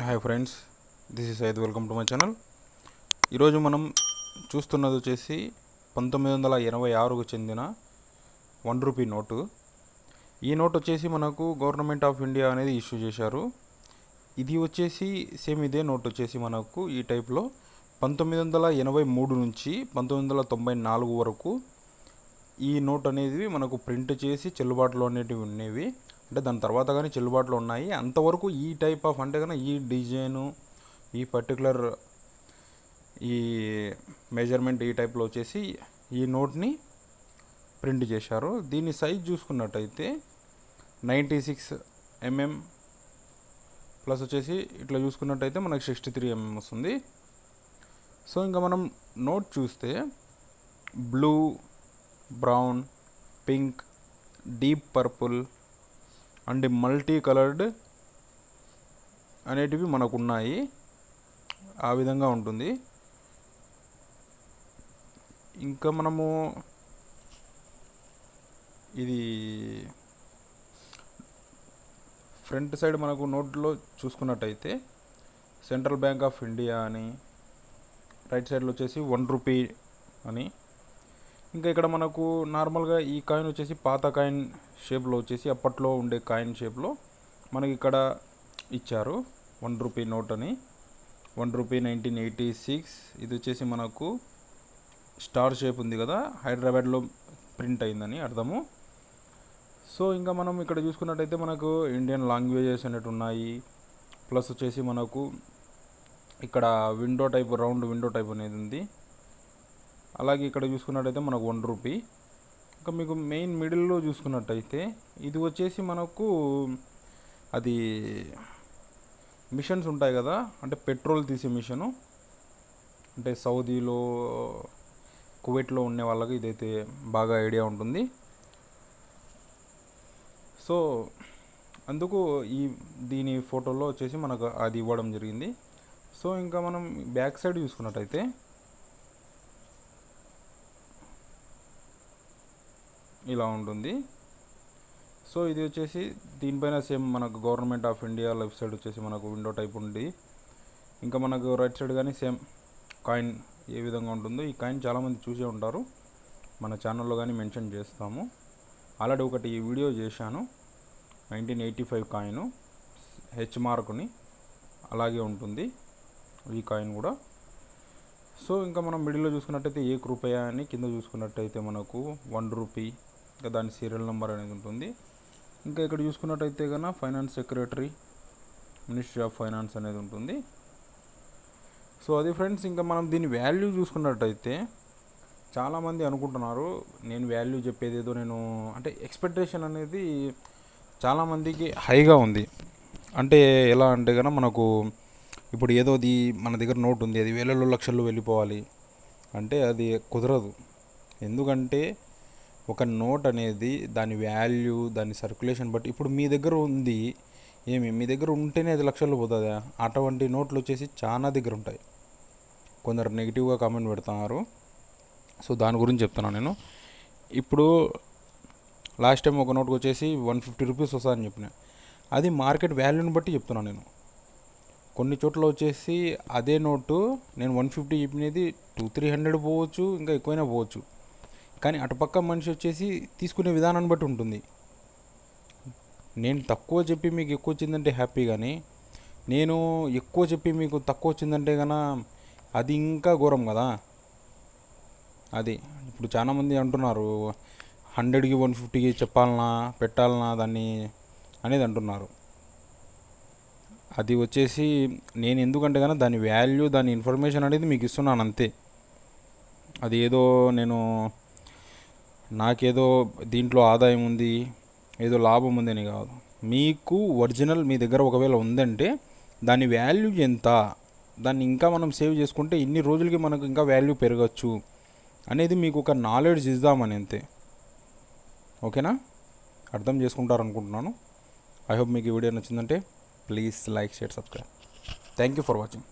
Hi friends, this is Syed. Welcome to my channel. ఈరోజు మనం చూస్తున్నది వచ్చేసి 1986కు చెందిన ₹1 నోటు. ఈ నోట్ వచ్చేసి మనకు గవర్నమెంట్ ఆఫ్ ఇండియా అనేది ఇష్యూ చేశారు. ఇది వచ్చేసి సేమ్ ఇదే నోట్ వచ్చేసి మనకు ఈ టైప్లో 1983 నుంచి 1994 వరకు ఈ నోట్ అనేది మనకు ప్రింట్ చేసి చెల్లుబాటులో అనేటివి ఉండేవి. అంటే దాని తర్వాత కానీ చెల్లుబాటులో ఉన్నాయి. అంతవరకు ఈ టైప్ ఆఫ్ అంటే కన్నా ఈ డిజైను, ఈ పర్టికులర్ ఈ మెజర్మెంట్ ఈ టైప్లో వచ్చేసి ఈ నోట్ని ప్రింట్ చేశారు. దీని సైజ్ చూసుకున్నట్టయితే 96 mm ప్లస్ వచ్చేసి ఇట్లా చూసుకున్నట్టయితే మనకు 63 mm వస్తుంది. సో ఇంకా మనం నోట్ చూస్తే blue, brown, pink, deep purple and multi coloured అనేటివి మనకు ఉన్నాయి. ఆ విధంగా ఉంటుంది. ఇంకా మనము ఇది ఫ్రంట్ సైడ్ మనకు నోట్లో చూసుకున్నట్టయితే సెంట్రల్ బ్యాంక్ ఆఫ్ ఇండియా అని, రైట్ సైడ్లో వచ్చేసి ₹1 అని, ఇంకా ఇక్కడ మనకు నార్మల్గా ఈ కాయిన్ వచ్చేసి పాత కాయిన్ షేప్లో వచ్చేసి అప్పట్లో ఉండే కాయిన్ షేప్లో మనకి ఇక్కడ ఇచ్చారు ₹1 నోట్ అని. ₹1 1986. ఇది వచ్చేసి మనకు స్టార్ షేప్ ఉంది కదా, హైదరాబాద్లో ప్రింట్ అయిందని అర్థము. సో ఇంకా మనం ఇక్కడ చూసుకున్నట్టయితే మనకు ఇండియన్ లాంగ్వేజెస్ అనేవి ఉన్నాయి. ప్లస్ వచ్చేసి మనకు ఇక్కడ window type, round window type అనేది ఉంది. అలాగే ఇక్కడ చూసుకున్నట్టయితే మనకు ₹1. ఇంకా మీకు మెయిన్ మిడిల్లో చూసుకున్నట్టయితే ఇది వచ్చేసి మనకు అది మిషన్స్ ఉంటాయి కదా, అంటే పెట్రోల్ తీసే మిషను. అంటే సౌదీలో, కువైట్లో ఉండే వాళ్ళకి ఇదైతే బాగా ఐడియా ఉంటుంది. సో అందుకు దీని ఫోటోలో వచ్చేసి మనకు అది ఇవ్వడం జరిగింది. సో ఇంకా మనం బ్యాక్ సైడ్ చూసుకున్నట్టయితే ఇలా ఉంటుంది. సో ఇది వచ్చేసి దీనిపైన సేమ్ మనకు government of India left side వచ్చేసి మనకు విండో టైప్ ఉంది. ఇంకా మనకు రైట్ సైడ్ కానీ సేమ్ కాయిన్ ఏ విధంగా ఉంటుందో, ఈ కాయిన్ చాలామంది చూసే ఉంటారు. మన ఛానల్లో కానీ మెన్షన్ చేస్తాము. ఆల్రెడీ ఒకటి వీడియో చేశాను, 1985 కాయిన్ హెచ్ మార్క్ని, అలాగే ఉంటుంది ఈ కాయిన్ కూడా. సో ఇంకా మనం మిడిల్లో చూసుకున్నట్టయితే ₹1 అని, కింద చూసుకున్నట్టయితే మనకు ₹1, ఇంకా దాని సీరియల్ నెంబర్ అనేది ఉంటుంది. ఇంకా ఇక్కడ చూసుకున్నట్టయితే కన్నా finance secretary, ministry of finance అనేది ఉంటుంది. సో అది ఫ్రెండ్స్. ఇంకా మనం దీని వాల్యూ చూసుకున్నట్టయితే చాలామంది అనుకుంటున్నారు నేను వాల్యూ చెప్పేది ఏదో నేను అంటే ఎక్స్పెక్టేషన్ అనేది చాలామందికి హైగా ఉంది. అంటే ఎలా అంటే కన్నా మనకు ఇప్పుడు ఏదోది మన దగ్గర నోట్ ఉంది, అది వేలలో లక్షల్లో వెళ్ళిపోవాలి అంటే అది కుదరదు. ఎందుకంటే ఒక నోట్ అనేది దాని వాల్యూ, దాని సర్క్యులేషన్ బట్టి, ఇప్పుడు మీ దగ్గర ఉంది, మీ దగ్గర ఉంటేనే అది లక్షల్లో పోతుందా? అటువంటి నోట్లు వచ్చేసి చాలా దగ్గర ఉంటాయి. కొందరు నెగిటివ్గా కామెంట్ పెడుతున్నారు. సో దాని గురించి చెప్తున్నాను నేను. ఇప్పుడు లాస్ట్ టైం ఒక నోట్కి వచ్చేసి ₹150 వస్తుందని చెప్పిన, అది మార్కెట్ వాల్యూని బట్టి చెప్తున్నాను నేను. కొన్ని చోట్ల వచ్చేసి అదే నోటు నేను 150 చెప్పినది 200-300 పోవచ్చు, ఇంకా ఎక్కువైనా పోవచ్చు. కానీ అటుపక్క మనిషి వచ్చేసి తీసుకునే విధానాన్ని బట్టి ఉంటుంది. నేను తక్కువ చెప్పి మీకు ఎక్కువ వచ్చిందంటే హ్యాపీ, కానీ నేను ఎక్కువ చెప్పి మీకు తక్కువ వచ్చిందంటే కన్నా అది ఇంకా ఘోరం కదా. అది ఇప్పుడు చాలామంది అంటున్నారు 100కి 150కి చెప్పాలనా, పెట్టాలనా దాన్ని అనేది అంటున్నారు. అది వచ్చేసి నేను ఎందుకంటే కన్నా దాని వాల్యూ, దాని ఇన్ఫర్మేషన్ అనేది మీకు ఇస్తున్నాను అంతే. అది ఏదో నేను నాకేదో దీంట్లో ఆదాయం ఉంది, ఏదో లాభం ఉందని కాదు. మీకు ఒరిజినల్ మీ దగ్గర ఒకవేళ ఉందంటే దాని వాల్యూ ఎంత, దాన్ని ఇంకా మనం సేవ్ చేసుకుంటే ఇన్ని రోజులకి మనకు ఇంకా వాల్యూ పెరగచ్చు అనేది మీకు ఒక నాలెడ్జ్ ఇద్దామని అంతే. ఓకేనా? అర్థం చేసుకుంటారు అనుకుంటున్నాను. ఐ హోప్ మీకు ఈ వీడియో నచ్చిందంటే please like, share, subscribe. Thank you for watching.